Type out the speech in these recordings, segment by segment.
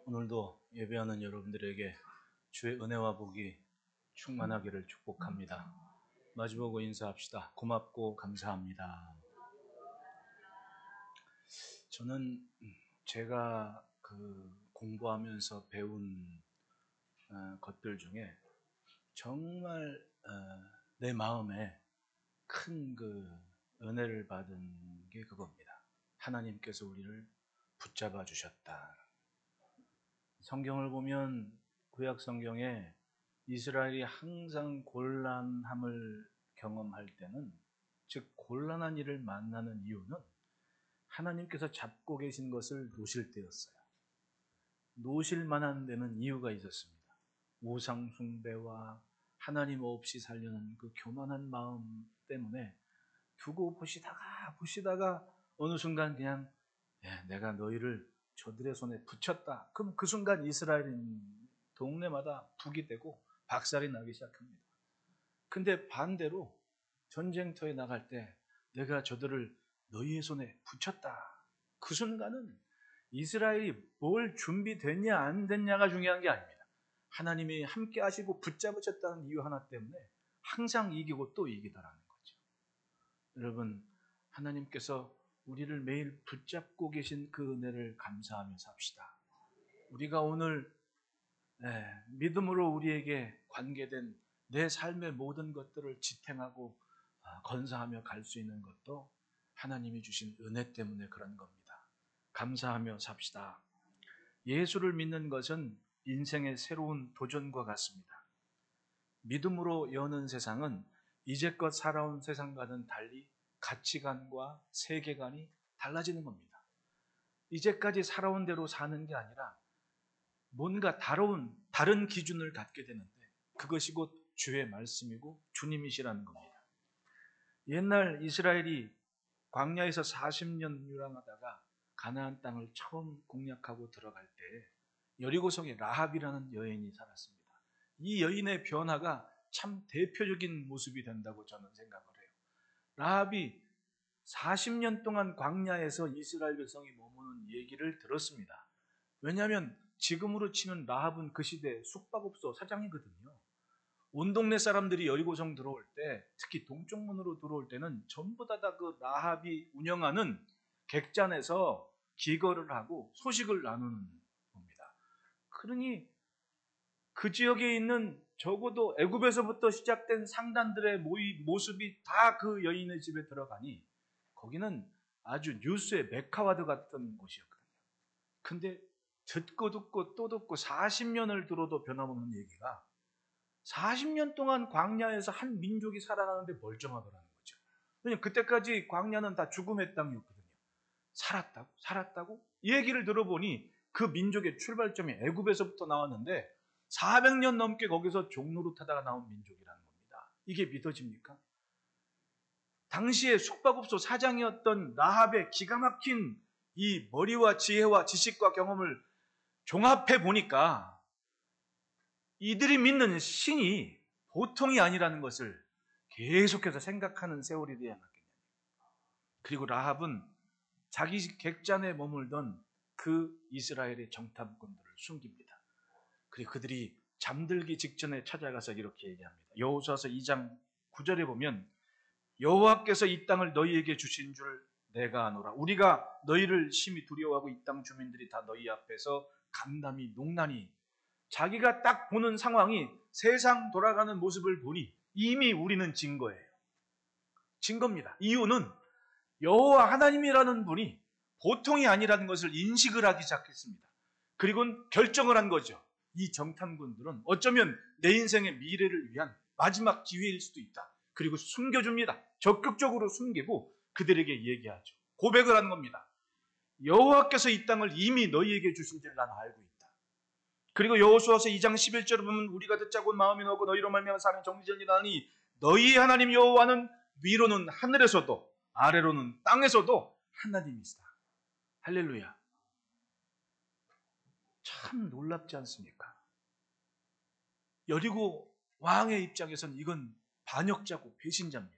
오늘도 예배하는 여러분들에게 주의 은혜와 복이 충만하기를 축복합니다. 마주보고 인사합시다. 고맙고 감사합니다. 저는 제가 공부하면서 배운 것들 중에 정말 내 마음에 큰 은혜를 받은 게 그겁니다. 하나님께서 우리를 붙잡아 주셨다. 성경을 보면 구약 성경에 이스라엘이 항상 곤란함을 경험할 때는, 즉 곤란한 일을 만나는 이유는 하나님께서 잡고 계신 것을 놓실 때였어요. 놓으실 만한 데는 이유가 있었습니다. 우상 숭배와 하나님 없이 살려는 그 교만한 마음 때문에 두고 보시다가 어느 순간 그냥 내가 너희를 저들의 손에 붙였다. 그럼 그 순간 이스라엘인 동네마다 북이 되고 박살이 나기 시작합니다. 근데 반대로 전쟁터에 나갈 때 내가 저들을 너희의 손에 붙였다. 그 순간은 이스라엘이 뭘 준비됐냐 안 됐냐가 중요한 게 아닙니다. 하나님이 함께 하시고 붙잡으셨다는 이유 하나 때문에 항상 이기고 또 이기더라는 거죠. 여러분, 하나님께서 우리를 매일 붙잡고 계신 그 은혜를 감사하며 삽시다. 우리가 오늘 믿음으로 우리에게 관계된 내 삶의 모든 것들을 지탱하고 건사하며 갈 수 있는 것도 하나님이 주신 은혜 때문에 그런 겁니다. 감사하며 삽시다. 예수를 믿는 것은 인생의 새로운 도전과 같습니다. 믿음으로 여는 세상은 이제껏 살아온 세상과는 달리 가치관과 세계관이 달라지는 겁니다. 이제까지 살아온 대로 사는 게 아니라 뭔가 다른 기준을 갖게 되는데, 그것이 곧 주의 말씀이고 주님이시라는 겁니다. 옛날 이스라엘이 광야에서 40년 유랑하다가 가나안 땅을 처음 공략하고 들어갈 때 여리고성에 라합이라는 여인이 살았습니다. 이 여인의 변화가 참 대표적인 모습이 된다고 저는 생각을 해요. 라합이 40년 동안 광야에서 이스라엘 백성이 머무는 얘기를 들었습니다. 왜냐하면 지금으로 치면 라합은 그 시대 숙박업소 사장이거든요. 온 동네 사람들이 여리고성 들어올 때, 특히 동쪽 문으로 들어올 때는 전부 다 그 라합이 운영하는 객잔에서 기거를 하고 소식을 나누는 겁니다. 그러니 그 지역에 있는 적어도 애굽에서부터 시작된 상단들의 모습이 다 그 여인의 집에 들어가니 거기는 아주 뉴스의 메카와드 같은 곳이었거든요. 근데 듣고 또 듣고 40년을 들어도 변함없는 얘기가, 40년 동안 광야에서 한 민족이 살아가는데 멀쩡하더라는 거죠. 왜냐하면 그때까지 광야는 다 죽음의 땅이었거든요. 살았다고? 이 얘기를 들어보니 그 민족의 출발점이 애굽에서부터 나왔는데 400년 넘게 거기서 종노릇하다가 나온 민족이라는 겁니다. 이게 믿어집니까? 당시에 숙박업소 사장이었던 라합의 기가 막힌 이 머리와 지혜와 지식과 경험을 종합해 보니까 이들이 믿는 신이 보통이 아니라는 것을 계속해서 생각하는 세월이 되어야 맞겠냐. 그리고 라합은 자기 객잔에 머물던 그 이스라엘의 정탐꾼들을 숨깁니다. 그리고 그들이 잠들기 직전에 찾아가서 이렇게 얘기합니다. 여호수아서 2장 9절에 보면 여호와께서 이 땅을 너희에게 주신 줄 내가 아노라. 우리가 너희를 심히 두려워하고 이 땅 주민들이 다 너희 앞에서 간담이 농나니. 자기가 딱 보는 상황이 세상 돌아가는 모습을 보니 이미 우리는 진 거예요. 진 겁니다. 이유는 여호와 하나님이라는 분이 보통이 아니라는 것을 인식을 하기 시작했습니다. 그리고 결정을 한 거죠. 이 정탐꾼들은 어쩌면 내 인생의 미래를 위한 마지막 기회일 수도 있다. 그리고 숨겨줍니다. 적극적으로 숨기고 그들에게 얘기하죠. 고백을 하는 겁니다. 여호와께서 이 땅을 이미 너희에게 주신 줄 난 알고 있다. 그리고 여호수아서 2장 11절을 보면 우리가 듣자고 마음이 너고 너희로 말미암아 사람이 정죄전이라니 너희 하나님 여호와는 위로는 하늘에서도 아래로는 땅에서도 하나님이시다. 할렐루야. 참 놀랍지 않습니까? 여리고 왕의 입장에서는 이건 반역자고 배신자입니다.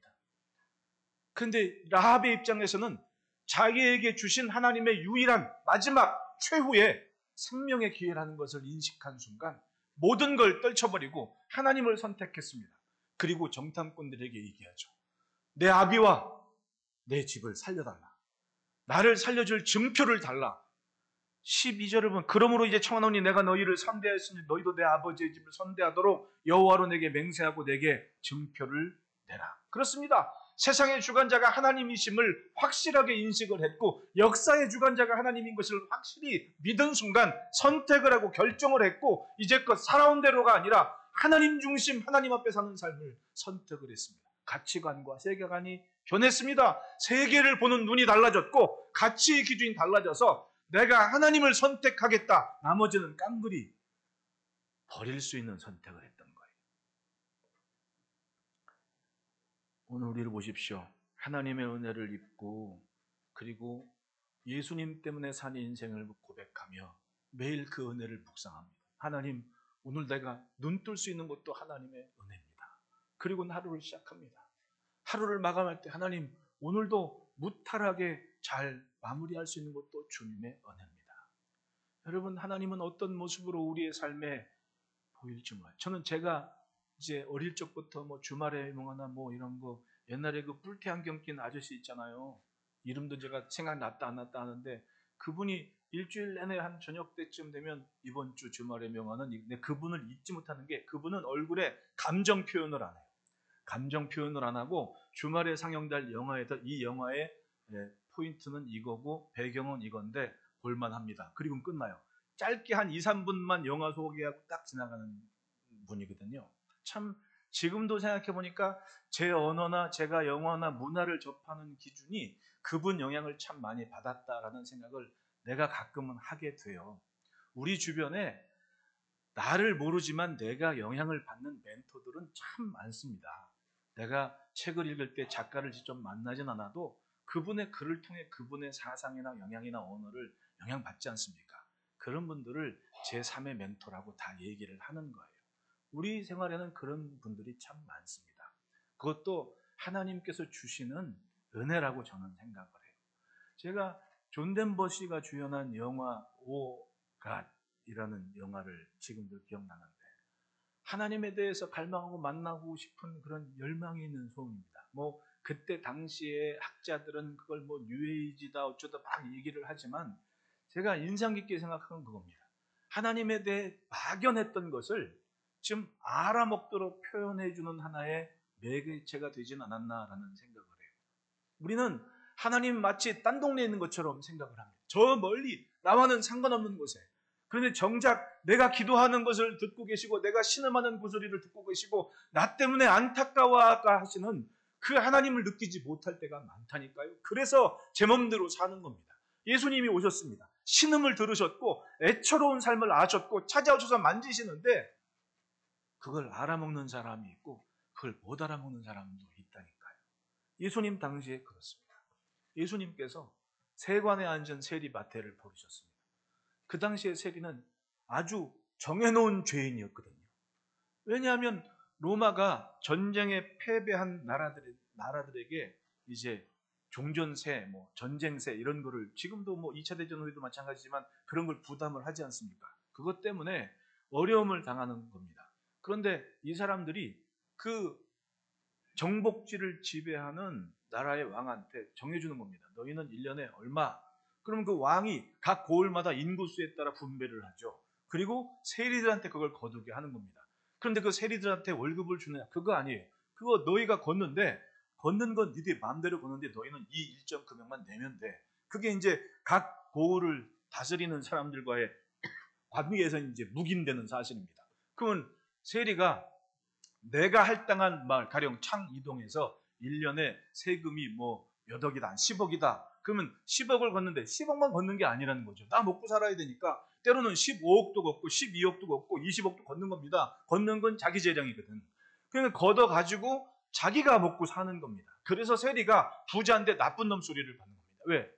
그런데 라합의 입장에서는 자기에게 주신 하나님의 유일한 마지막 최후의 생명의 기회라는 것을 인식한 순간 모든 걸 떨쳐버리고 하나님을 선택했습니다. 그리고 정탐꾼들에게 얘기하죠. 내 아비와 내 집을 살려달라. 나를 살려줄 증표를 달라. 12절을 보면 그러므로 이제 청하노니 내가 너희를 선대하였으니 너희도 내 아버지의 집을 선대하도록 여호와로 내게 맹세하고 내게 증표를 내라. 그렇습니다. 세상의 주관자가 하나님이심을 확실하게 인식을 했고 역사의 주관자가 하나님인 것을 확실히 믿은 순간 선택을 하고 결정을 했고 이제껏 살아온 대로가 아니라 하나님 중심 하나님 앞에 사는 삶을 선택을 했습니다. 가치관과 세계관이 변했습니다. 세계를 보는 눈이 달라졌고 가치의 기준이 달라져서 내가 하나님을 선택하겠다. 나머지는 깡그리 버릴 수 있는 선택을 했던 거예요. 오늘 우리를 보십시오. 하나님의 은혜를 입고 그리고 예수님 때문에 산 인생을 고백하며 매일 그 은혜를 묵상합니다. 하나님, 오늘 내가 눈 뜰 수 있는 것도 하나님의 은혜입니다. 그리고 하루를 시작합니다. 하루를 마감할 때 하나님, 오늘도 무탈하게 잘 마무리할 수 있는 것도 주님의 은혜입니다. 여러분, 하나님은 어떤 모습으로 우리의 삶에 보일지 몰라요. 저는 제가 이제 어릴 적부터 주말에 뭐나 이런 거 옛날에 그 뿔테 안경 낀 아저씨 있잖아요. 이름도 제가 생각났다 안 났다 하는데 그분이 일주일 내내 한 저녁 때쯤 되면 이번 주 주말의 명언은 근데 그분을 잊지 못하는 게 그분은 얼굴에 감정 표현을 안 해요. 감정 표현을 안 하고 주말에 상영될 영화에서 이 영화의 포인트는 이거고 배경은 이건데 볼만합니다. 그리고 끝나요. 짧게 한 2, 3분만 영화 소개하고 딱 지나가는 분이거든요. 참 지금도 생각해보니까 제 언어나 제가 영화나 문화를 접하는 기준이 그분 영향을 참 많이 받았다라는 생각을 내가 가끔은 하게 돼요. 우리 주변에 나를 모르지만 내가 영향을 받는 멘토들은 참 많습니다. 내가 책을 읽을 때 작가를 직접 만나진 않아도 그분의 글을 통해 그분의 사상이나 영향이나 언어를 영향받지 않습니까? 그런 분들을 제 3의 멘토라고 다 얘기를 하는 거예요. 우리 생활에는 그런 분들이 참 많습니다. 그것도 하나님께서 주시는 은혜라고 저는 생각을 해요. 제가 존 덴버 씨가 주연한 영화 오갓이라는 영화를 지금도 기억나는데 하나님에 대해서 갈망하고 만나고 싶은 그런 열망이 있는 소원입니다. 그때 당시에 학자들은 그걸 뉴에이지다 어쩌다 막 얘기를 하지만 제가 인상 깊게 생각한 그겁니다. 하나님에 대해 막연했던 것을 좀 알아먹도록 표현해주는 하나의 매개체가 되진 않았나라는 생각을 해요. 우리는 하나님 마치 딴 동네에 있는 것처럼 생각을 합니다. 저 멀리 나와는 상관없는 곳에. 그런데 정작 내가 기도하는 것을 듣고 계시고 내가 신음하는 그 소리를 듣고 계시고 나 때문에 안타까워하시는 그 하나님을 느끼지 못할 때가 많다니까요. 그래서 제 맘대로 사는 겁니다. 예수님이 오셨습니다. 신음을 들으셨고 애처로운 삶을 아셨고 찾아오셔서 만지시는데 그걸 알아먹는 사람이 있고 그걸 못 알아먹는 사람도 있다니까요. 예수님 당시에 그렇습니다. 예수님께서 세관에 앉은 세리 마태를 부르셨습니다. 그 당시에 세리는 아주 정해놓은 죄인이었거든요. 왜냐하면 로마가 전쟁에 패배한 나라들에게 이제 종전세, 전쟁세 이런 거를 지금도 2차 대전 후에도 마찬가지지만 그런 걸 부담을 하지 않습니까? 그것 때문에 어려움을 당하는 겁니다. 그런데 이 사람들이 그 정복지를 지배하는 나라의 왕한테 정해주는 겁니다. 너희는 1년에 얼마? 그러면 그 왕이 각 고을마다 인구수에 따라 분배를 하죠. 그리고 세리들한테 그걸 거두게 하는 겁니다. 그런데 그 세리들한테 월급을 주느냐? 그거 아니에요. 그거 너희가 걷는 건 니들 마음대로 걷는데 너희는 이 일정 금액만 내면 돼. 그게 이제 각 고을을 다스리는 사람들과의 관계에서 이제 묵인되는 사실입니다. 그러면 세리가 내가 할당한 마을, 가령 창이동에서 1년에 세금이 몇 억이다, 10억이다. 그러면 10억을 걷는데 10억만 걷는 게 아니라는 거죠. 나 먹고 살아야 되니까 때로는 15억도 걷고 12억도 걷고 20억도 걷는 겁니다. 걷는 건 자기 재량이거든. 그러니까 걷어가지고 자기가 먹고 사는 겁니다. 그래서 세리가 부자인데 나쁜 놈 소리를 받는 겁니다. 왜?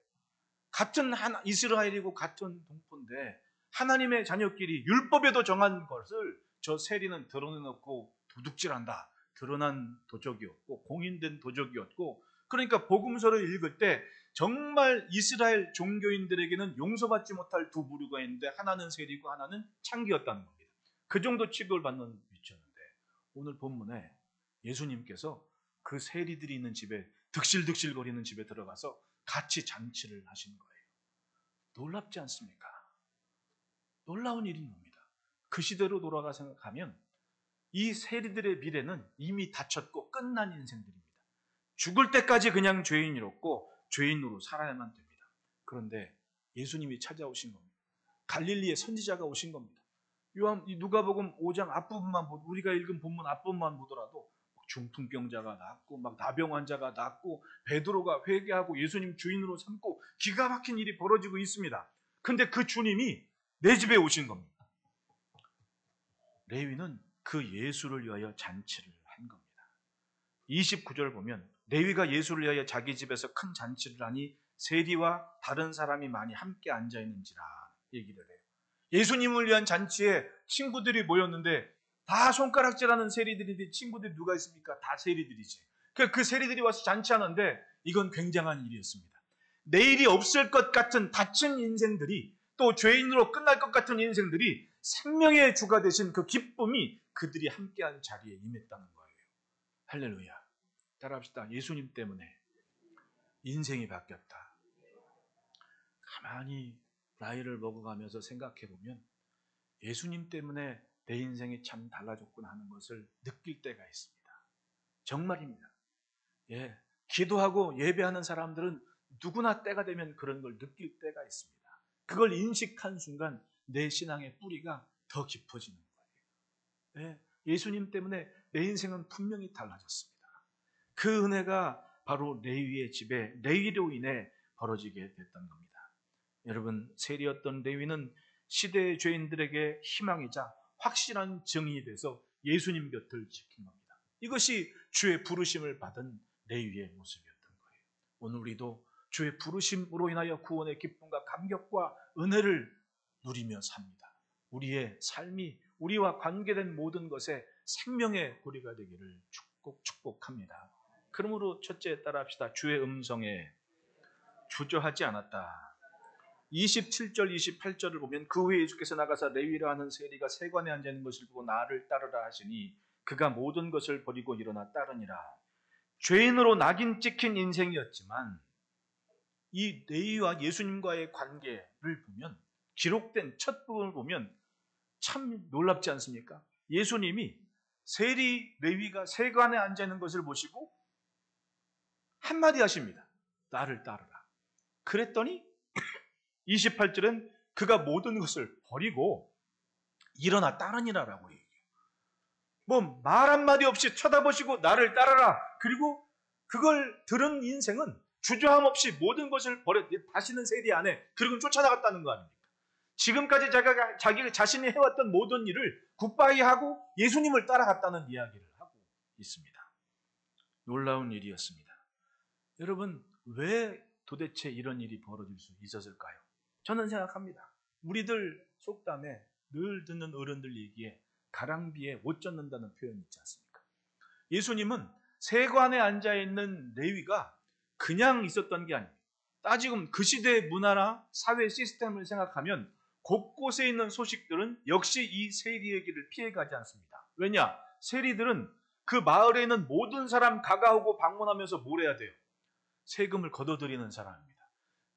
같은 이스라엘이고 같은 동포인데 하나님의 자녀끼리 율법에도 정한 것을 저 세리는 드러내놓고 도둑질한다. 드러난 도적이었고 공인된 도적이었고 그러니까 복음서를 읽을 때 정말 이스라엘 종교인들에게는 용서받지 못할 두 부류가 있는데 하나는 세리고 하나는 창기였다는 겁니다. 그 정도 취급을 받는 위치였는데 오늘 본문에 예수님께서 그 세리들이 있는 집에 득실득실거리는 집에 들어가서 같이 잔치를 하신 거예요. 놀랍지 않습니까? 놀라운 일인 겁니다. 그 시대로 돌아가 생각하면 이 세리들의 미래는 이미 닫혔고 끝난 인생들입니다. 죽을 때까지 그냥 죄인이었고 죄인으로 살아야만 됩니다. 그런데 예수님이 찾아오신 겁니다. 갈릴리의 선지자가 오신 겁니다. 누가복음 5장 앞부분만 우리가 읽은 본문 앞부분만 보더라도 중풍병자가 낫고 막 나병 환자가 낫고 베드로가 회개하고 예수님 주인으로 삼고 기가 막힌 일이 벌어지고 있습니다. 근데 그 주님이 내 집에 오신 겁니다. 레위는 그 예수를 위하여 잔치를 한 겁니다. 29절 보면 레위가 예수를 위하여 자기 집에서 큰 잔치를 하니 세리와 다른 사람이 많이 함께 앉아있는지라 얘기를 해요. 예수님을 위한 잔치에 친구들이 모였는데 다 손가락질하는 세리들인데 친구들이 누가 있습니까? 다 세리들이지. 그 세리들이 와서 잔치하는데 이건 굉장한 일이었습니다. 내일이 없을 것 같은 닫힌 인생들이 또 죄인으로 끝날 것 같은 인생들이 생명의 주가 되신 그 기쁨이 그들이 함께한 자리에 임했다는 거예요. 할렐루야. 따라합시다. 예수님 때문에 인생이 바뀌었다. 가만히 나이를 먹어가면서 생각해보면 예수님 때문에 내 인생이 참 달라졌구나 하는 것을 느낄 때가 있습니다. 정말입니다. 예, 기도하고 예배하는 사람들은 누구나 때가 되면 그런 걸 느낄 때가 있습니다. 그걸 인식한 순간 내 신앙의 뿌리가 더 깊어지는 거예요. 예, 예수님 때문에 내 인생은 분명히 달라졌습니다. 그 은혜가 바로 레위의 집에 레위로 인해 벌어지게 됐던 겁니다. 여러분, 세리였던 레위는 시대의 죄인들에게 희망이자 확실한 증인이 돼서 예수님 곁을 지킨 겁니다. 이것이 주의 부르심을 받은 레위의 모습이었던 거예요. 오늘 우리도 주의 부르심으로 인하여 구원의 기쁨과 감격과 은혜를 누리며 삽니다. 우리의 삶이 우리와 관계된 모든 것에 생명의 고리가 되기를 축복합니다. 그러므로 첫째 따라합시다. 주의 음성에 주저하지 않았다. 27절, 28절을 보면 그 후에 예수께서 나가사 레위라 하는 세리가 세관에 앉아있는 것을 보고 나를 따르라 하시니 그가 모든 것을 버리고 일어나 따르니라. 죄인으로 낙인 찍힌 인생이었지만 이 레위와 예수님과의 관계를 보면 기록된 첫 부분을 보면 참 놀랍지 않습니까? 예수님이 세리 레위가 세관에 앉아있는 것을 보시고 한마디 하십니다. 나를 따르라. 그랬더니 28절은 그가 모든 것을 버리고 일어나 따르니라라고 얘기해요. 뭐 말 한마디 없이 쳐다보시고 나를 따르라. 그리고 그걸 들은 인생은 주저함 없이 모든 것을 버려 다시는 세리 안에 그리고 쫓아나갔다는 거 아닙니까? 지금까지 자기가 자신이 해왔던 모든 일을 굿바이 하고 예수님을 따라갔다는 이야기를 하고 있습니다. 놀라운 일이었습니다. 여러분, 왜 도대체 이런 일이 벌어질 수 있었을까요? 저는 생각합니다. 우리들 속담에 늘 듣는 어른들 얘기에 가랑비에 옷 젖는다는 표현이 있지 않습니까? 예수님은 세관에 앉아있는 레위가 그냥 있었던 게 아닙니다. 따지고 그 시대의 문화나 사회 시스템을 생각하면 곳곳에 있는 소식들은 역시 이 세리의 길을 피해가지 않습니다. 왜냐? 세리들은 그 마을에 있는 모든 사람 가가오고 방문하면서 뭘 해야 돼요? 세금을 걷어들이는 사람입니다.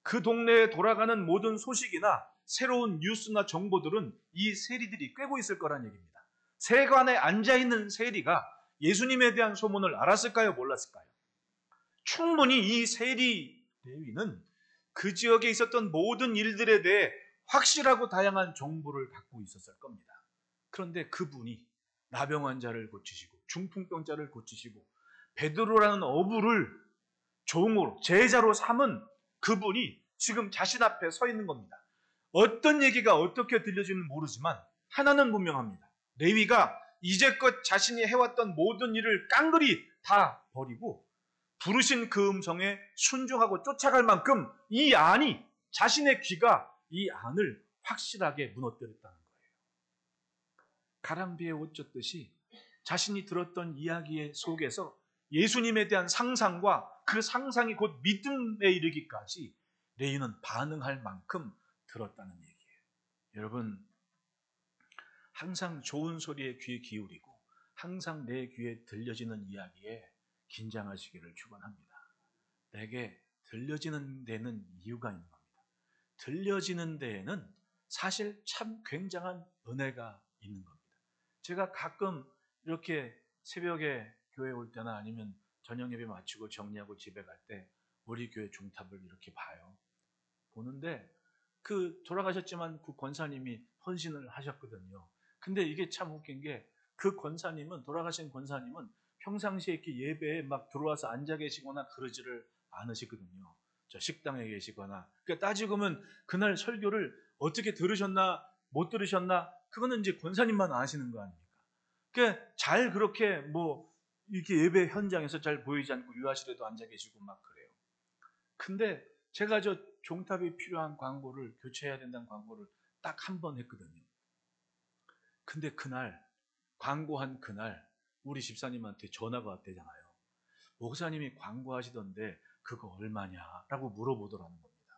그 동네에 돌아가는 모든 소식이나 새로운 뉴스나 정보들은 이 세리들이 꿰고 있을 거란 얘기입니다. 세관에 앉아있는 세리가 예수님에 대한 소문을 알았을까요? 몰랐을까요? 충분히 이 세리 레위는 그 지역에 있었던 모든 일들에 대해 확실하고 다양한 정보를 갖고 있었을 겁니다. 그런데 그분이 나병 환자를 고치시고 중풍병자를 고치시고 베드로라는 어부를 종으로 제자로 삼은 그분이 지금 자신 앞에 서 있는 겁니다. 어떤 얘기가 어떻게 들려지는지 모르지만 하나는 분명합니다. 레위가 이제껏 자신이 해왔던 모든 일을 깡그리 다 버리고 부르신 그 음성에 순종하고 쫓아갈 만큼 이 안이 자신의 귀가 이 안을 확실하게 무너뜨렸다는 거예요. 가랑비에 옷 젖듯이 자신이 들었던 이야기 속에서 예수님에 대한 상상과 그 상상이 곧 믿음에 이르기까지 레위는 반응할 만큼 들었다는 얘기예요. 여러분, 항상 좋은 소리에 귀 기울이고 항상 내 귀에 들려지는 이야기에 긴장하시기를 축원합니다. 내게 들려지는 데는 이유가 있는 겁니다. 들려지는 데에는 사실 참 굉장한 은혜가 있는 겁니다. 제가 가끔 이렇게 새벽에 교회 올 때나 아니면 저녁 예배 마치고 정리하고 집에 갈 때 우리 교회 종탑을 이렇게 봐요. 보는데 그 돌아가셨지만 그 권사님이 헌신을 하셨거든요. 근데 이게 참 웃긴 게 그 권사님은, 돌아가신 권사님은 평상시에 이렇게 예배에 막 들어와서 앉아 계시거나 그러지를 않으시거든요. 저 식당에 계시거나. 그러니까 따지고 보면 그날 설교를 어떻게 들으셨나 못 들으셨나 그거는 이제 권사님만 아시는 거 아닙니까? 그러니까 잘 그렇게 뭐 이렇게 예배 현장에서 잘 보이지 않고 유아실에도 앉아 계시고 막 그래요. 근데 제가 저 종탑이 필요한 광고를 교체해야 된다는 광고를 딱 한 번 했거든요. 근데 그날 광고한 그날 우리 집사님한테 전화가 왔대잖아요. 목사님이 광고하시던데 그거 얼마냐라고 물어보더라는 겁니다.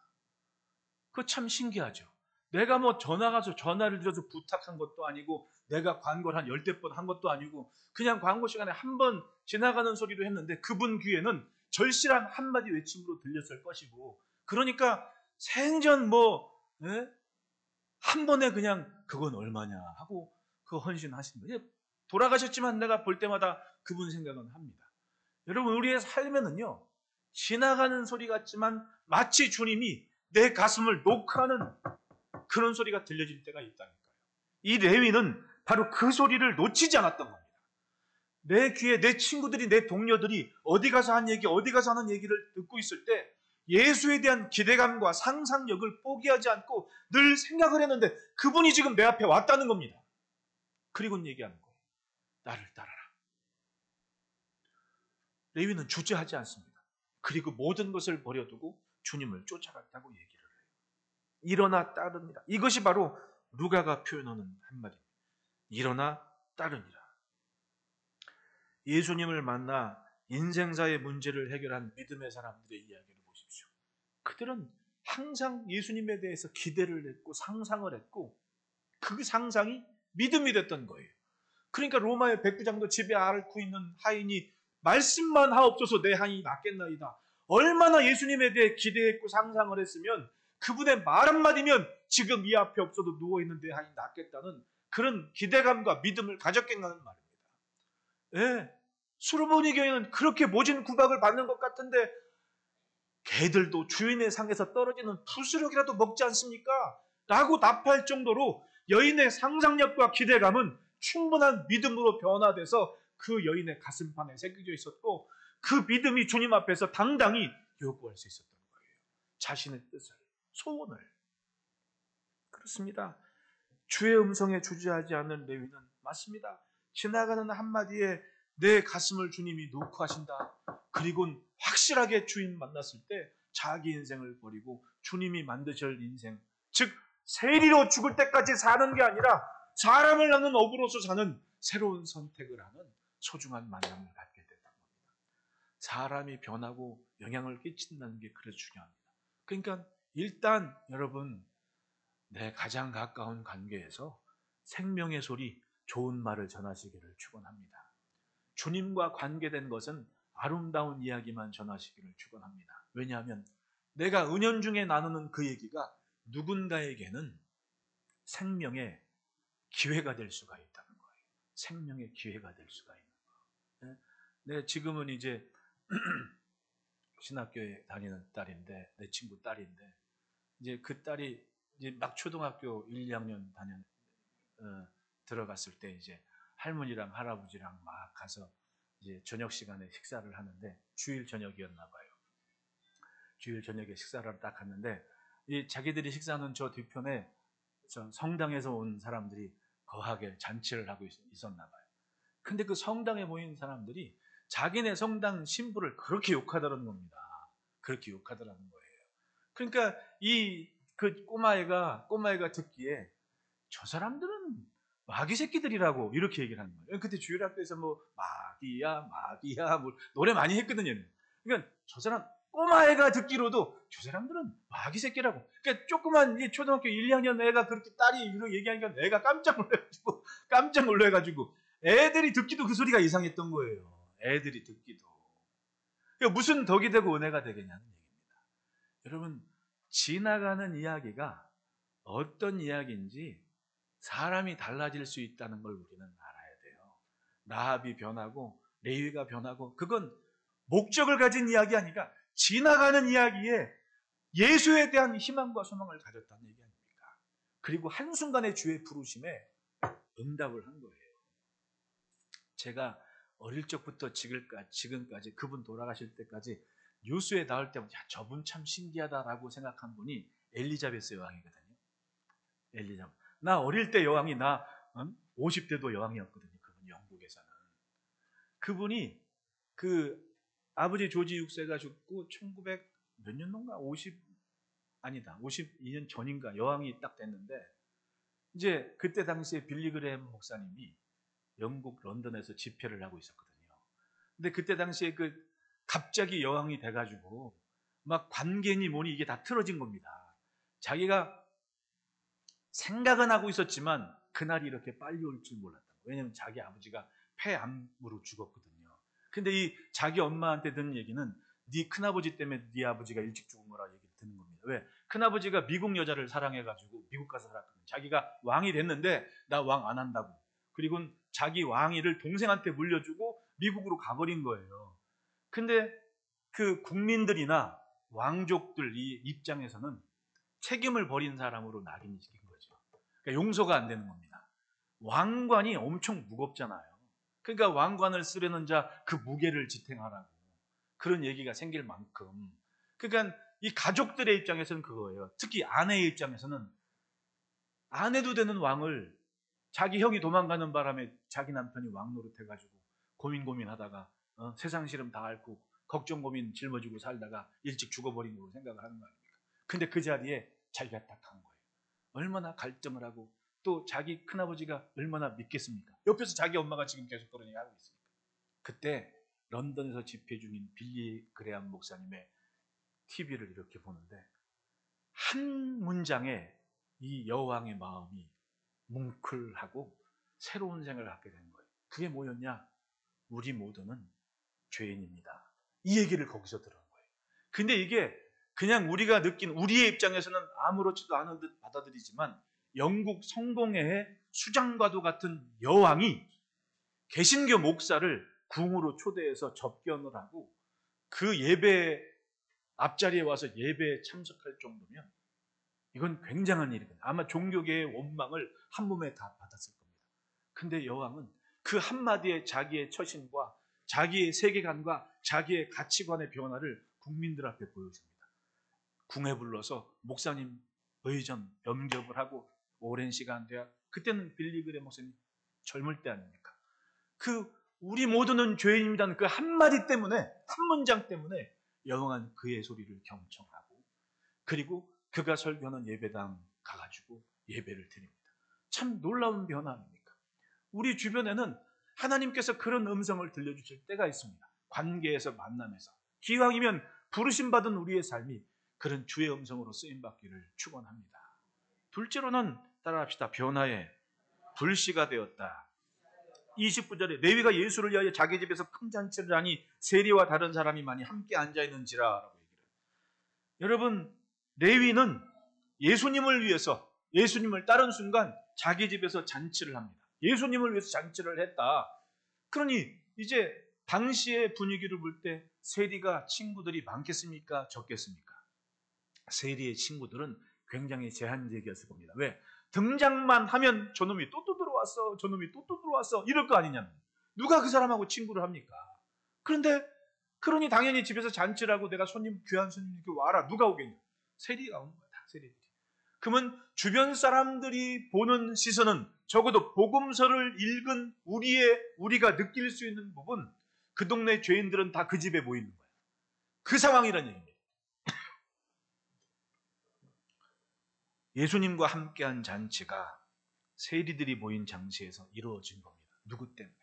그거 참 신기하죠. 내가 뭐 전화 가서 전화를 드려서 부탁한 것도 아니고 내가 광고를 한 10대 번 한 것도 아니고 그냥 광고 시간에 한 번 지나가는 소리로 했는데 그분 귀에는 절실한 한마디 외침으로 들렸을 것이고 그러니까 생전 한 번에 그냥 그건 얼마냐 하고 그 헌신하신 거예요. 돌아가셨지만 내가 볼 때마다 그분 생각은 합니다. 여러분 우리의 삶에는요 지나가는 소리 같지만 마치 주님이 내 가슴을 녹화하는 그런 소리가 들려질 때가 있다니까요. 이 레위는 바로 그 소리를 놓치지 않았던 겁니다. 내 귀에 내 친구들이 내 동료들이 어디 가서 한 얘기 어디 가서 하는 얘기를 듣고 있을 때 예수에 대한 기대감과 상상력을 포기하지 않고 늘 생각을 했는데 그분이 지금 내 앞에 왔다는 겁니다. 그리고는 얘기하는 거예요. 나를 따라라. 레위는 주저하지 않습니다. 그리고 모든 것을 버려두고 주님을 쫓아갔다고 얘기를 해요. 일어나 따릅니다. 이것이 바로 루가가 표현하는 한마디입니다. 일어나 따르니라. 예수님을 만나 인생사의 문제를 해결한 믿음의 사람들의 이야기를 보십시오. 그들은 항상 예수님에 대해서 기대를 했고 상상을 했고 그 상상이 믿음이 됐던 거예요. 그러니까 로마의 백부장도 집에 앓고 있는 하인이 말씀만 하옵소서 내 하인이 낫겠나이다. 얼마나 예수님에 대해 기대했고 상상을 했으면 그분의 말 한마디면 지금 이 앞에 없어도 누워있는 내 하인이 낫겠다는 그런 기대감과 믿음을 가졌겠다는 말입니다. 예, 수르보니 교회는 그렇게 모진 구박을 받는 것 같은데 개들도 주인의 상에서 떨어지는 푸스력이라도 먹지 않습니까? 라고 답할 정도로 여인의 상상력과 기대감은 충분한 믿음으로 변화돼서 그 여인의 가슴판에 새겨져 있었고 그 믿음이 주님 앞에서 당당히 요구할 수 있었던 거예요. 자신의 뜻을, 소원을. 그렇습니다. 주의 음성에 주저하지 않는 레위는 맞습니다. 지나가는 한마디에 내 가슴을 주님이 놓고 하신다. 그리고는 확실하게 주인 만났을 때 자기 인생을 버리고 주님이 만드실 인생, 즉 세리로 죽을 때까지 사는 게 아니라 사람을 낳는 어부로서 사는 새로운 선택을 하는 소중한 만남을 갖게 된다는 겁니다. 사람이 변하고 영향을 끼친다는 게 그래서 중요합니다. 그러니까 일단 여러분 내 가장 가까운 관계에서 생명의 소리, 좋은 말을 전하시기를 축원합니다. 주님과 관계된 것은 아름다운 이야기만 전하시기를 축원합니다. 왜냐하면 내가 은연중에 나누는 그 얘기가 누군가에게는 생명의 기회가 될 수가 있다는 거예요. 생명의 기회가 될 수가 있는 거예요. 네, 지금은 이제 신학교에 다니는 딸인데, 내 친구 딸인데, 이제 그 딸이 이제 막 초등학교 1, 2학년 들어갔을 때 이제 할머니랑 할아버지랑 막 가서 이제 저녁 시간에 식사를 하는데 주일 저녁이었나 봐요. 주일 저녁에 식사를 딱 갔는데 이 자기들이 식사하는 저 뒤편에 저 성당에서 온 사람들이 거하게 잔치를 하고 있었나 봐요. 근데 그 성당에 모인 사람들이 자기네 성당 신부를 그렇게 욕하더라는 겁니다. 그렇게 욕하더라는 거예요. 그러니까 그 꼬마애가 듣기에 저 사람들은 마귀 새끼들이라고 이렇게 얘기를 하는 거예요. 그때 주일학교에서 뭐 마귀야 뭐 노래 많이 했거든요. 그러니까 저 사람 꼬마애가 듣기로도 저 사람들은 마귀 새끼라고. 그러니까 조그만 초등학교 1, 2학년 애가 그렇게 딸이 이렇게 얘기하니까 애가 깜짝 놀라가지고 애들이 듣기도 그 소리가 이상했던 거예요. 애들이 듣기도. 그러니까 무슨 덕이 되고 은혜가 되겠냐는 얘기입니다. 여러분, 지나가는 이야기가 어떤 이야기인지 사람이 달라질 수 있다는 걸 우리는 알아야 돼요. 라합이 변하고 레위가 변하고 그건 목적을 가진 이야기 아니라 지나가는 이야기에 예수에 대한 희망과 소망을 가졌다는 얘기 아닙니까? 그리고 한순간에 주의 부르심에 응답을 한 거예요. 제가 어릴 적부터 지금까지 그분 돌아가실 때까지 뉴스에 나올 때마다 저분 참 신기하다라고 생각한 분이 엘리자베스 여왕이거든요. 엘리자베스. 나 어릴 때 여왕이 50대도 여왕이었거든요. 그분 영국에서는. 그분이 그 아버지 조지 6세가 죽고 1900 몇 년도인가 52년 전인가 여왕이 딱 됐는데 이제 그때 당시에 빌리 그레햄 목사님이 영국 런던에서 집회를 하고 있었거든요. 근데 그때 당시에 갑자기 여왕이 돼가지고 막 관계니 뭐니 이게 다 틀어진 겁니다. 자기가 생각은 하고 있었지만 그날이 이렇게 빨리 올 줄 몰랐던 거예요. 왜냐하면 자기 아버지가 폐암으로 죽었거든요. 근데 이 자기 엄마한테 듣는 얘기는 네 큰아버지 때문에 네 아버지가 일찍 죽은 거라 얘기를 듣는 겁니다. 왜? 큰아버지가 미국 여자를 사랑해가지고 미국 가서 살았거든요. 자기가 왕이 됐는데 나 왕 안 한다고. 그리고 자기 왕위를 동생한테 물려주고 미국으로 가버린 거예요. 근데 그 국민들이나 왕족들 이 입장에서는 책임을 버린 사람으로 낙인이 찍힌 거죠. 그러니까 용서가 안 되는 겁니다. 왕관이 엄청 무겁잖아요. 그러니까 왕관을 쓰려는 자 그 무게를 지탱하라고 그런 얘기가 생길 만큼 그러니까 이 가족들의 입장에서는 그거예요. 특히 아내의 입장에서는 안 해도 되는 왕을 자기 형이 도망가는 바람에 자기 남편이 왕 노릇해가지고 고민하다가 세상 시름 다 앓고 걱정 고민 짊어지고 살다가 일찍 죽어버린 걸로 생각을 하는 거 아닙니까? 근데 그 자리에 자기가 딱 한 거예요. 얼마나 갈등을 하고 또 자기 큰아버지가 얼마나 믿겠습니까? 옆에서 자기 엄마가 지금 계속 그런 얘기 하고 있으니까. 그때 런던에서 집회 중인 빌리 그레함 목사님의 TV를 이렇게 보는데 한 문장에 이 여왕의 마음이 뭉클하고 새로운 생각을 갖게 된 거예요. 그게 뭐였냐? 우리 모두는 죄인입니다. 이 얘기를 거기서 들은 거예요. 근데 이게 그냥 우리가 느낀 우리의 입장에서는 아무렇지도 않은 듯 받아들이지만 영국 성공회의 수장과도 같은 여왕이 개신교 목사를 궁으로 초대해서 접견을 하고 그 예배 앞자리에 와서 예배에 참석할 정도면 이건 굉장한 일이거든요. 아마 종교계의 원망을 한 몸에 다 받았을 겁니다. 근데 여왕은 그 한마디에 자기의 처신과 자기의 세계관과 자기의 가치관의 변화를 국민들 앞에 보여줍니다. 궁에 불러서 목사님 의전 염ገብ을 하고 오랜 시간 돼야 그때는 빌리 그레 목사님 젊을 때 아닙니까? 우리 모두는 죄인이라는 그 한마디 때문에 한 문장 때문에 여왕은 그의 소리를 경청하고 그리고 그가 설교하는 예배당 가가지고 예배를 드립니다. 참 놀라운 변화 아닙니까? 우리 주변에는 하나님께서 그런 음성을 들려주실 때가 있습니다. 관계에서 만남에서 기왕이면 부르심받은 우리의 삶이 그런 주의 음성으로 쓰임받기를 축원합니다. 둘째로는 따라합시다. 변화의 불씨가 되었다. 29절에 레위가 예수를 위하여 자기 집에서 큰 잔치를 하니 세리와 다른 사람이 많이 함께 앉아있는지라 라고 얘기를 해요. 여러분, 레위는 예수님을 위해서 예수님을 따른 순간 자기 집에서 잔치를 합니다. 예수님을 위해서 잔치를 했다. 그러니 이제 당시의 분위기를 볼 때 세리가 친구들이 많겠습니까? 적겠습니까? 세리의 친구들은 굉장히 제한적이었을 겁니다. 왜? 등장만 하면 저놈이 또 들어왔어. 저놈이 또 들어왔어. 이럴 거 아니냐면 누가 그 사람하고 친구를 합니까? 그러니 당연히 집에서 잔치를 하고 내가 귀한 손님 이렇게 와라. 누가 오겠냐? 세리가 오는 거야. 다 세리들이. 그러면 주변 사람들이 보는 시선은 적어도 복음서를 읽은 우리가 느낄 수 있는 부분 그 동네 죄인들은 다 그 집에 모이는 거야. 그 상황이라는 얘기입니다. 예수님과 함께한 잔치가 세리들이 모인 장소에서 이루어진 겁니다. 누구 때문에?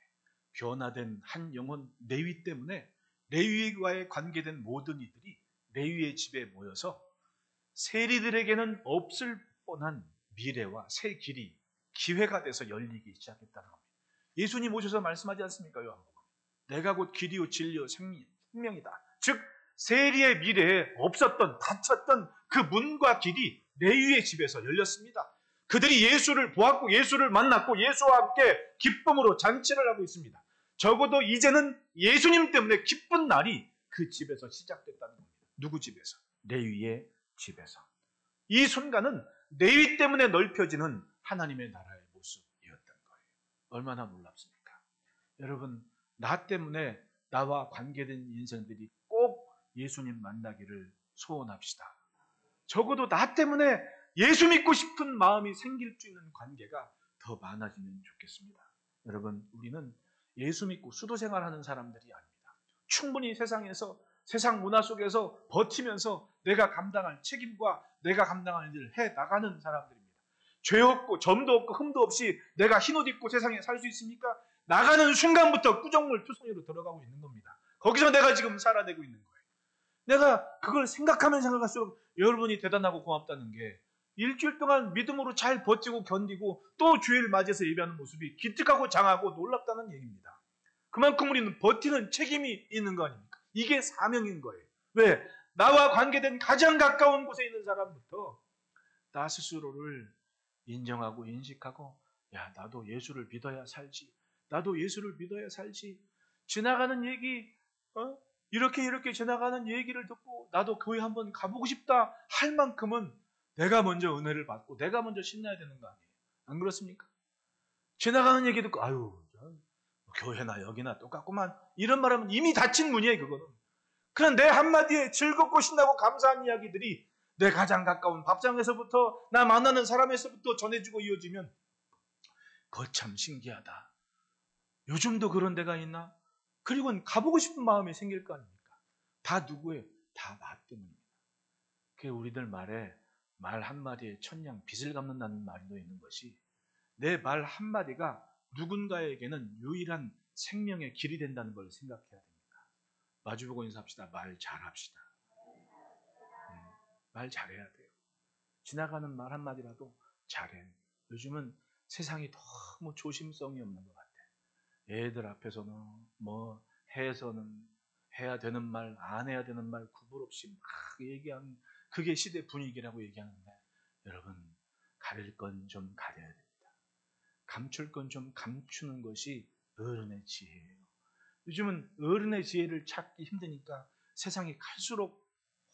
변화된 한 영혼 레위 때문에 레위와의 관계된 모든 이들이 레위의 집에 모여서 세리들에게는 없을 뻔한 미래와 새 길이 기회가 돼서 열리기 시작했다는 겁니다. 예수님 오셔서 말씀하지 않습니까? 요한복음. 내가 곧 길이요 진리요 생명이다. 즉 세리의 미래에 없었던 닫혔던 그 문과 길이 레위의 집에서 열렸습니다. 그들이 예수를 보았고 예수를 만났고 예수와 함께 기쁨으로 잔치를 하고 있습니다. 적어도 이제는 예수님 때문에 기쁜 날이 그 집에서 시작됐다는 겁니다. 누구 집에서? 레위의 집에서. 이 순간은 레위 때문에 넓혀지는 하나님의 나라의 모습이었던 거예요. 얼마나 놀랍습니까? 여러분, 나 때문에 나와 관계된 인생들이 꼭 예수님 만나기를 소원합시다. 적어도 나 때문에 예수 믿고 싶은 마음이 생길 수 있는 관계가 더 많아지면 좋겠습니다. 여러분, 우리는 예수 믿고 수도 생활하는 사람들이 아닙니다. 충분히 세상에서 세상 문화 속에서 버티면서 내가 감당할 책임과 내가 감당할 일을 해 나가는 사람들입니다. 죄 없고 점도 없고 흠도 없이 내가 흰옷 입고 세상에 살 수 있습니까? 나가는 순간부터 꾸정물 투성이로 들어가고 있는 겁니다. 거기서 내가 지금 살아내고 있는 거예요. 내가 그걸 생각하면 생각할수록 여러분이 대단하고 고맙다는 게 일주일 동안 믿음으로 잘 버티고 견디고 또 주일 맞이해서 예배하는 모습이 기특하고 장하고 놀랍다는 얘기입니다. 그만큼 우리는 버티는 책임이 있는 거 아닙니까? 이게 사명인 거예요. 왜? 나와 관계된 가장 가까운 곳에 있는 사람부터 나 스스로를 인정하고 인식하고 야, 나도 예수를 믿어야 살지. 나도 예수를 믿어야 살지. 지나가는 얘기 이렇게 지나가는 얘기를 듣고 나도 교회 한번 가보고 싶다 할 만큼은 내가 먼저 은혜를 받고 내가 먼저 신나야 되는 거 아니에요? 안 그렇습니까? 지나가는 얘기 듣고 아유 교회나 여기나 똑같구만 이런 말하면 이미 닫힌 문이에요. 그거는. 그냥 내 한마디에 즐겁고 신나고 감사한 이야기들이 내 가장 가까운 밥상에서부터 나 만나는 사람에서부터 전해지고 이어지면 그거 참 신기하다. 요즘도 그런 데가 있나? 그리고 가보고 싶은 마음이 생길 거 아닙니까? 다 누구예요? 다 나 때문입니다. 그게 우리들 말에 말 한마디에 천냥 빚을 갚는다는 말도 있는 것이 내 말 한마디가 누군가에게는 유일한 생명의 길이 된다는 걸 생각해야 됩니다. 마주보고 인사합시다. 말 잘합시다. 말 잘해야 돼요. 지나가는 말 한마디라도 잘해. 요즘은 세상이 너무 조심성이 없는 것 같아. 애들 앞에서는 뭐 해서는 해야 되는 말, 안 해야 되는 말 구분 없이 막 얘기하는 그게 시대 분위기라고 얘기하는데 여러분 가릴 건 좀 가려야 됩니다. 감출 건 좀 감추는 것이 어른의 지혜예요. 요즘은 어른의 지혜를 찾기 힘드니까 세상이 갈수록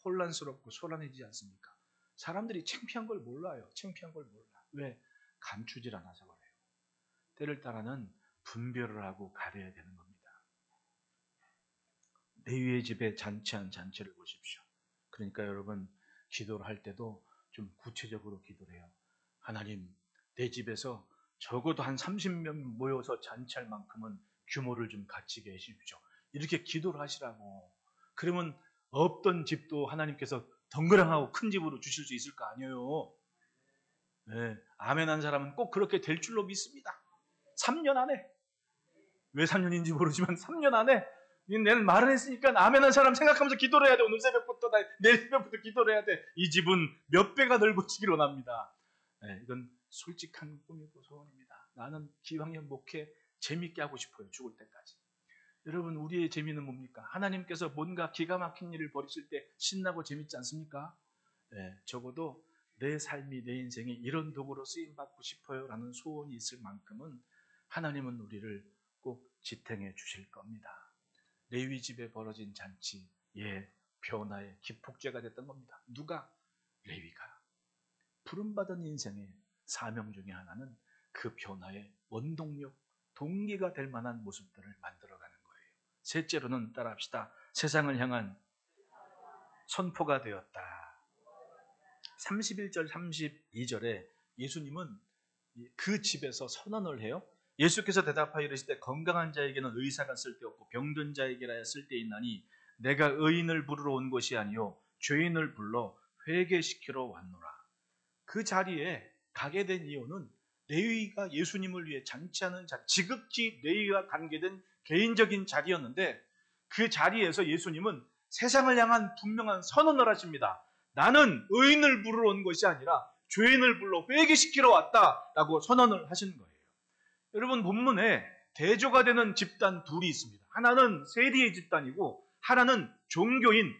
혼란스럽고 소란해지지 않습니까? 사람들이 창피한 걸 몰라요. 창피한 걸 몰라. 왜? 감추질 않아서 그래요. 때를 따라는 분별을 하고 가려야 되는 겁니다. 레위의 집에 잔치한 잔치를 보십시오. 그러니까 여러분 기도를 할 때도 좀 구체적으로 기도를 해요. 하나님, 내 집에서 적어도 한 30명 모여서 잔치할 만큼은 규모를 좀 갖추게 해주십시오. 이렇게 기도를 하시라고. 그러면 없던 집도 하나님께서 덩그랑하고 큰 집으로 주실 수 있을 거 아니에요. 네, 아멘 한 사람은 꼭 그렇게 될 줄로 믿습니다. 3년 안에. 왜 3년인지 모르지만 3년 안에 내는 말을 했으니까 아멘 한 사람 생각하면서 기도를 해야 돼. 오늘 새벽부터 내일 새벽부터 기도를 해야 돼. 이 집은 몇 배가 넓어지기를 원합니다. 네, 이건 솔직한 꿈이고 소원입니다. 나는 기왕이면 목회 재밌게 하고 싶어요. 죽을 때까지. 여러분 우리의 재미는 뭡니까? 하나님께서 뭔가 기가 막힌 일을 벌이실 때 신나고 재밌지 않습니까? 네, 적어도 내 삶이 내 인생이 이런 도구로 쓰임받고 싶어요 라는 소원이 있을 만큼은 하나님은 우리를 꼭 지탱해 주실 겁니다. 레위 집에 벌어진 잔치, 변화의 기폭제가 됐던 겁니다. 누가? 레위가. 부름받은 인생의 사명 중에 하나는 그 변화의 원동력, 동기가 될 만한 모습들을 만들어가는 거예요. 셋째로는 따라합시다. 세상을 향한 선포가 되었다. 31절, 32절에 예수님은 그 집에서 선언을 해요. 예수께서 대답하여 이르시되 건강한 자에게는 의사가 쓸데없고 병든 자에게라야 쓸데있나니 내가 의인을 부르러 온 것이 아니요 죄인을 불러 회개시키러 왔노라. 그 자리에 가게 된 이유는 레위가 예수님을 위해 잔치하는 자리, 지극히 레위와 관계된 개인적인 자리였는데 그 자리에서 예수님은 세상을 향한 분명한 선언을 하십니다. 나는 의인을 부르러 온 것이 아니라 죄인을 불러 회개시키러 왔다라고 선언을 하시는 거예요. 여러분, 본문에 대조가 되는 집단 둘이 있습니다. 하나는 세리의 집단이고 하나는 종교인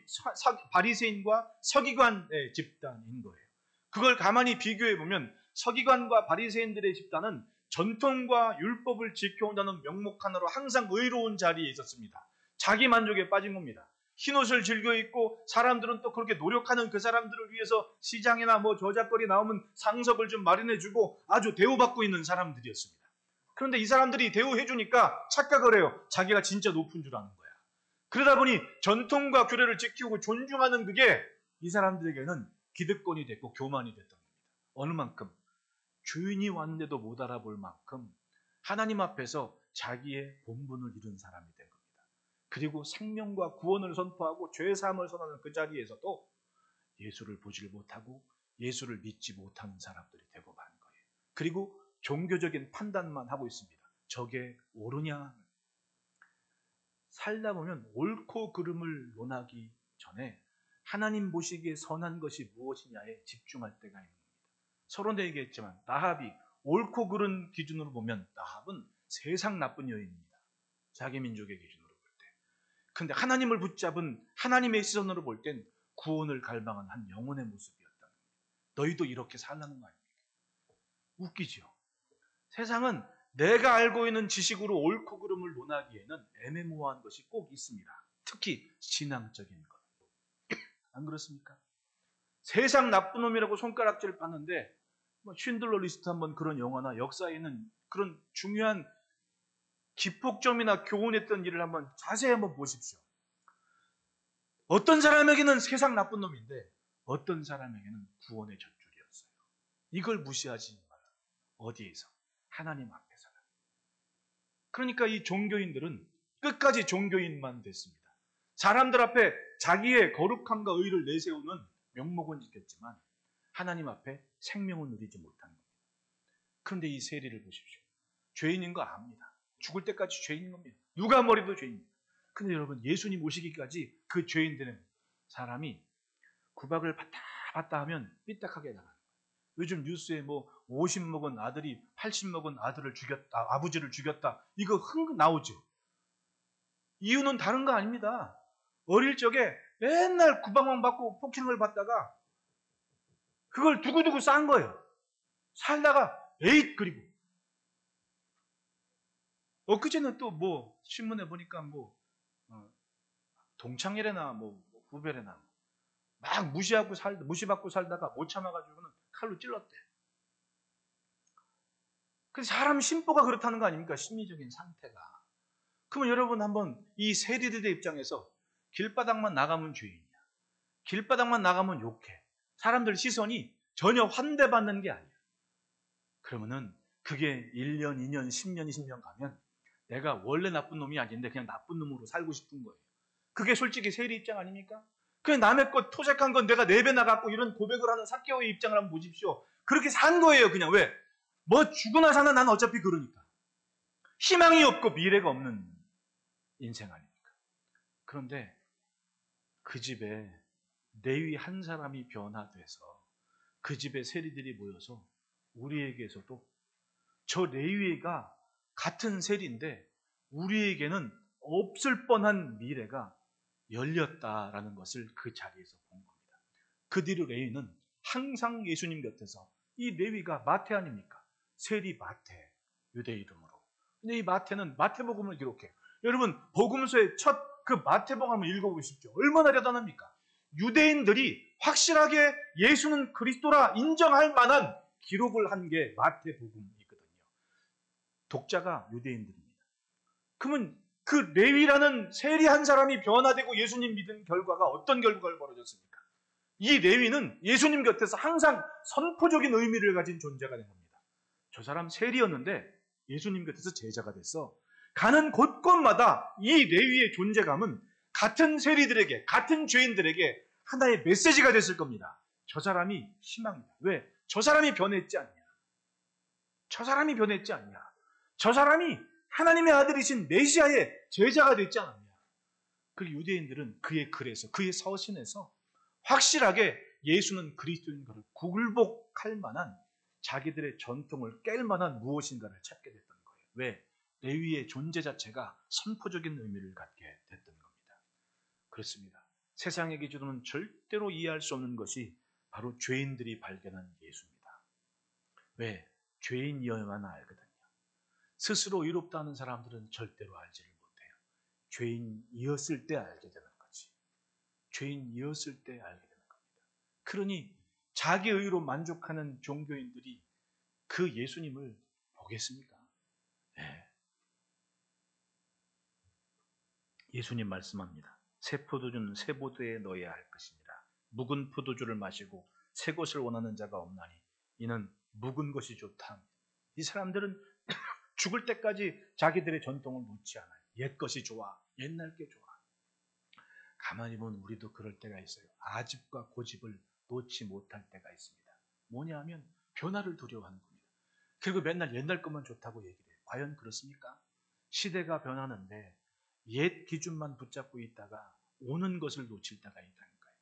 바리새인과 서기관의 집단인 거예요. 그걸 가만히 비교해 보면 서기관과 바리새인들의 집단은 전통과 율법을 지켜온다는 명목 하나로 항상 의로운 자리에 있었습니다. 자기 만족에 빠진 겁니다. 흰옷을 즐겨 입고 사람들은 또 그렇게 노력하는 그 사람들을 위해서 시장이나 뭐 저작거리 나오면 상석을 좀 마련해주고 아주 대우받고 있는 사람들이었습니다. 그런데 이 사람들이 대우해주니까 착각을 해요. 자기가 진짜 높은 줄 아는 거야. 그러다 보니 전통과 규례를 지키고 존중하는 그게 이 사람들에게는 기득권이 됐고 교만이 됐던 겁니다. 어느 만큼? 주인이 왔는데도 못 알아볼 만큼 하나님 앞에서 자기의 본분을 잃은 사람이 된 겁니다. 그리고 생명과 구원을 선포하고 죄사함을 선언하는 그 자리에서도 예수를 보질 못하고 예수를 믿지 못하는 사람들이 되고 만 거예요. 그리고 종교적인 판단만 하고 있습니다. 저게 옳으냐? 살다 보면 옳고 그름을 논하기 전에 하나님 보시기에 선한 것이 무엇이냐에 집중할 때가 있는 겁니다. 서론도 얘기했지만 라합이 옳고 그른 기준으로 보면 라합은 세상 나쁜 여인입니다. 자기 민족의 기준으로 볼 때. 그런데 하나님을 붙잡은 하나님의 시선으로 볼 땐 구원을 갈망한 한 영혼의 모습이었다는 겁니다. 너희도 이렇게 살라는 거 아닙니까? 웃기죠. 세상은 내가 알고 있는 지식으로 옳고 그름을 논하기에는 애매모호한 것이 꼭 있습니다. 특히 신앙적인 것. 안 그렇습니까? 세상 나쁜 놈이라고 손가락질 받는데 쉰들러 리스트 한번 그런 영화나 역사에 있는 그런 중요한 기폭점이나 교훈했던 일을 한번 자세히 한번 보십시오. 어떤 사람에게는 세상 나쁜 놈인데 어떤 사람에게는 구원의 젖줄이었어요. 이걸 무시하지 마라. 어디에서? 하나님 앞에서. 그러니까 이 종교인들은 끝까지 종교인만 됐습니다. 사람들 앞에 자기의 거룩함과 의를 내세우는 명목은 지켰지만 하나님 앞에 생명은 누리지 못한 겁니다. 그런데 이 세리를 보십시오. 죄인인 거 압니다. 죽을 때까지 죄인인 겁니다. 누가 머리도 죄인입니다. 그런데 여러분, 예수님 오시기까지 그 죄인들은 사람이 구박을 받다 하면 삐딱하게 나가는 거예요. 요즘 뉴스에 뭐 50 먹은 아들이 80 먹은 아들을 죽였다, 아버지를 죽였다, 이거 흥 나오죠. 이유는 다른 거 아닙니다. 어릴 적에 맨날 구박만 받고 폭행을 받다가 그걸 두고두고 싼 거예요. 살다가 에잇 그리고 엊그제는 또 뭐 신문에 보니까 뭐 동창회래나 뭐 후배래나 막 무시받고 살다가 못 참아가지고는 칼로 찔렀대. 그래서 사람 심보가 그렇다는 거 아닙니까? 심리적인 상태가. 그러면 여러분 한번 이 세리들의 입장에서 길바닥만 나가면 죄인이야. 길바닥만 나가면 욕해. 사람들 시선이 전혀 환대받는 게 아니야. 그러면은 그게 1년, 2년, 10년, 20년 가면 내가 원래 나쁜 놈이 아닌데 그냥 나쁜 놈으로 살고 싶은 거예요. 그게 솔직히 세리 입장 아닙니까? 그냥 남의 것 토색한 건 내가 4배 나갔고 이런 고백을 하는 삭개오의 입장을 한번 보십시오. 그렇게 산 거예요. 그냥 왜? 뭐 죽으나 사나 난 어차피 그러니까. 희망이 없고 미래가 없는 인생 아닙니까? 그런데 그 집에 레위 한 사람이 변화돼서 그 집에 세리들이 모여서 우리에게서도 저 레위가 같은 세리인데 우리에게는 없을 뻔한 미래가 열렸다라는 것을 그 자리에서 본 겁니다. 그 뒤로 레위는 항상 예수님 곁에서, 이 레위가 마태 아닙니까? 세리 마태, 유대 이름으로. 근데 이 마태는 마태복음을 기록해요. 여러분, 복음서의 첫 그 마태복음 한번 읽어보십시오. 얼마나 대단합니까? 유대인들이 확실하게 예수는 그리스도라 인정할 만한 기록을 한 게 마태복음이거든요. 독자가 유대인들입니다. 그러면 그 레위라는 세리 한 사람이 변화되고 예수님 믿은 결과가 어떤 결과가 벌어졌습니까? 이 레위는 예수님 곁에서 항상 선포적인 의미를 가진 존재가 된 겁니다. 저 사람 세리였는데 예수님 곁에서 제자가 됐어. 가는 곳곳마다 이 레위의 존재감은 같은 세리들에게, 같은 죄인들에게 하나의 메시지가 됐을 겁니다. 저 사람이 희망이다. 왜? 저 사람이 변했지 않냐. 저 사람이 변했지 않냐? 저 사람이 하나님의 아들이신 메시아의 제자가 됐지 않았냐? 그 유대인들은 그의 글에서, 그의 서신에서 확실하게 예수는 그리스도인 것을 굴복할 만한, 자기들의 전통을 깰 만한 무엇인가를 찾게 됐던 거예요. 왜? 레위의 존재 자체가 선포적인 의미를 갖게 됐던 겁니다. 그렇습니다. 세상의 기준으로는 절대로 이해할 수 없는 것이 바로 죄인들이 발견한 예수입니다. 왜? 죄인이어야만 알거든요. 스스로 의롭다는 사람들은 절대로 알지를 못해요. 죄인이었을 때 알게 되는 거지. 죄인이었을 때 알게 되는 겁니다. 그러니 자기 의로 만족하는 종교인들이 그 예수님을 보겠습니까? 네. 예수님 말씀합니다. 새 포도주는 새 보드에 넣어야 할 것이니라. 묵은 포도주를 마시고 새 것을 원하는 자가 없나니 이는 묵은 것이 좋다. 이 사람들은 죽을 때까지 자기들의 전통을 놓지 않아요. 옛 것이 좋아. 옛날 게 좋아. 가만히 보면 우리도 그럴 때가 있어요. 아집과 고집을 놓지 못할 때가 있습니다. 뭐냐면 변화를 두려워하는 겁니다. 그리고 맨날 옛날 것만 좋다고 얘기를 해요. 과연 그렇습니까? 시대가 변하는데 옛 기준만 붙잡고 있다가 오는 것을 놓칠 때가 있다는 거예요.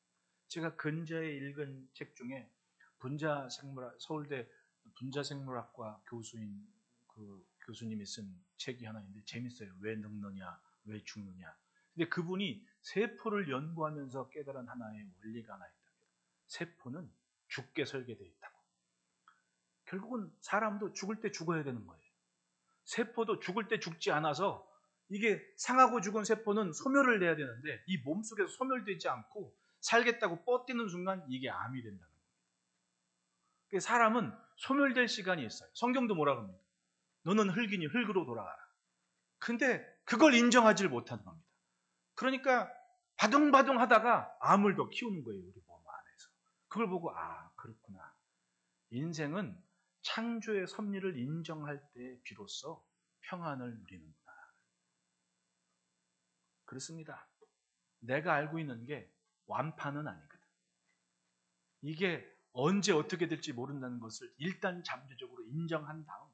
제가 근자에 읽은 책 중에 서울대 분자생물학과 교수인 그 교수님이 쓴 책이 하나 있는데 재밌어요. 왜 늙느냐, 왜 죽느냐. 근데 그분이 세포를 연구하면서 깨달은 하나의 원리가 하나 있답니다. 세포는 죽게 설계되어 있다고. 결국은 사람도 죽을 때 죽어야 되는 거예요. 세포도 죽을 때 죽지 않아서 이게 상하고 죽은 세포는 소멸을 내야 되는데 이 몸속에서 소멸되지 않고 살겠다고 뻗뛰는 순간 이게 암이 된다는 거예요. 사람은 소멸될 시간이 있어요. 성경도 뭐라고 합니까? 너는 흙이니 흙으로 돌아가라. 근데 그걸 인정하지를 못하는 겁니다. 그러니까 바둥바둥 하다가 암을 더 키우는 거예요. 우리 몸 안에서. 그걸 보고 그렇구나. 인생은 창조의 섭리를 인정할 때 비로소 평안을 누리는구나. 그렇습니다. 내가 알고 있는 게 완판은 아니거든. 이게 언제 어떻게 될지 모른다는 것을 일단 잠재적으로 인정한 다음,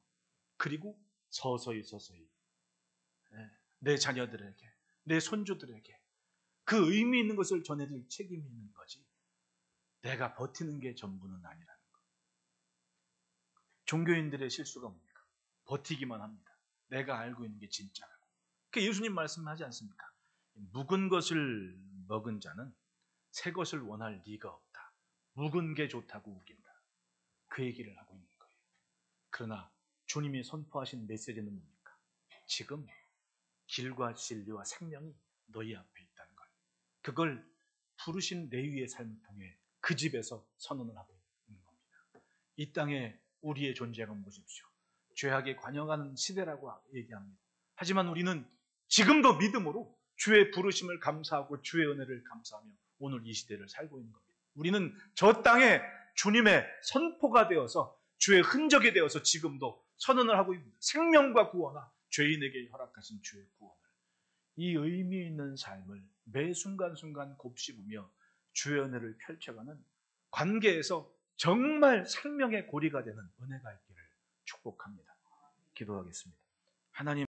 그리고 서서히 내 자녀들에게, 내 손주들에게 그 의미 있는 것을 전해줄 책임이 있는 거지, 내가 버티는 게 전부는 아니라는 거. 종교인들의 실수가 뭡니까? 버티기만 합니다. 내가 알고 있는 게 진짜라고. 그 예수님 말씀하지 않습니까? 묵은 것을 먹은 자는 새 것을 원할 리가 없다. 묵은 게 좋다고 우긴다. 그 얘기를 하고 있는 거예요. 그러나 주님이 선포하신 메시지는 뭡니까? 지금 길과 진리와 생명이 너희 앞에 있다는 거예요. 그걸 부르신 레위의 삶을 통해 그 집에서 선언을 하고 있는 겁니다. 이 땅에 우리의 존재감을 보십시오. 죄악에 관영하는 시대라고 얘기합니다. 하지만 우리는 지금도 믿음으로 주의 부르심을 감사하고 주의 은혜를 감사하며 오늘 이 시대를 살고 있는 겁니다. 우리는 저 땅에 주님의 선포가 되어서 주의 흔적이 되어서 지금도 선언을 하고 있습니다. 생명과 구원아, 죄인에게 허락하신 주의 구원을, 이 의미 있는 삶을 매 순간순간 곱씹으며 주의 은혜를 펼쳐가는 관계에서 정말 생명의 고리가 되는 은혜가 있기를 축복합니다. 기도하겠습니다. 하나님,